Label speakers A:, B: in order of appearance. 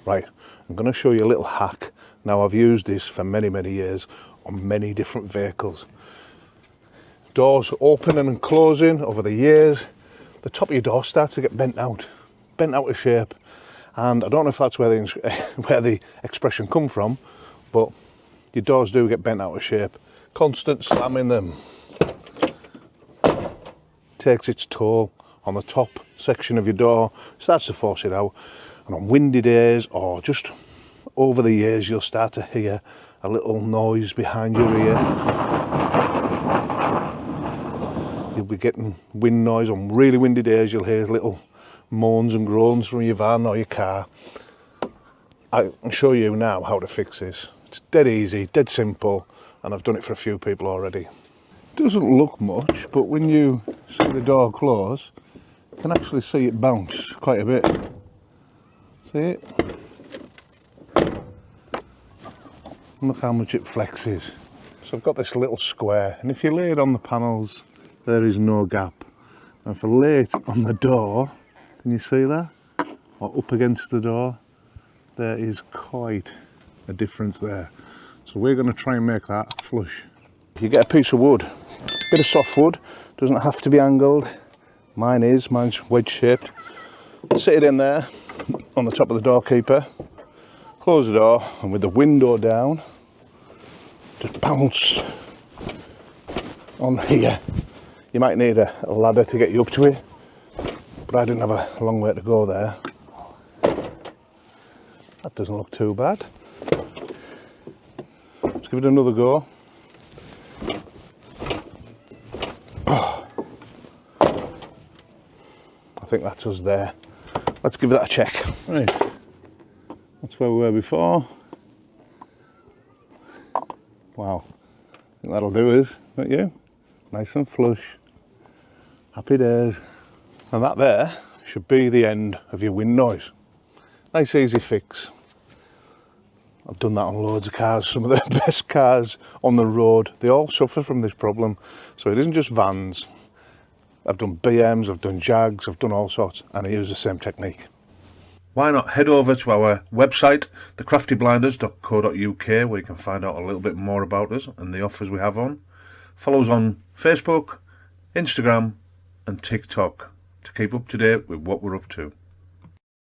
A: Right, I'm going to show you a little hack. Now, I've used this for many, many years on many different vehicles. Doors opening and closing over the years, the top of your door starts to get bent out of shape. And I don't know if that's where the expression come from, but your doors do get bent out of shape. Constant slamming them takes its toll on the top section of your door, starts to force it out. And on windy days or just over the years, you'll start to hear a little noise behind your ear. You'll be getting wind noise on really windy days. You'll hear little moans and groans from your van or your car. I can show you now how to fix this. It's dead easy, dead simple, and I've done it for a few people already. It doesn't look much, but when you see the door close, you can actually see it bounce quite a bit. See it? Look how much it flexes. So I've got this little square, and if you lay it on the panels, there is no gap. And if I lay it on the door, can you see that? Or up against the door, there is quite a difference there. So we're going to try and make that flush. You get a piece of wood, a bit of soft wood, doesn't have to be angled. Mine's wedge shaped. Sit it in there on the top of the doorkeeper, close the door, and with the window down, just bounce on here. You might need a ladder to get you up to it, but I didn't have a long way to go there. That doesn't look too bad. Let's give it another go. Oh, I think that's us there. Let's give that a check. Right, that's where we were before. Wow, I think that'll do us, don't you? Nice and flush. Happy days. And that there should be the end of your wind noise. Nice easy fix. I've done that on loads of cars. Some of the best cars on the road, they all suffer from this problem. So it isn't just vans. I've done BMs, I've done Jags, I've done all sorts, and I use the same technique. Why not head over to our website, thecraftyblinders.co.uk, where you can find out a little bit more about us and the offers we have on. Follow us on Facebook, Instagram and TikTok to keep up to date with what we're up to.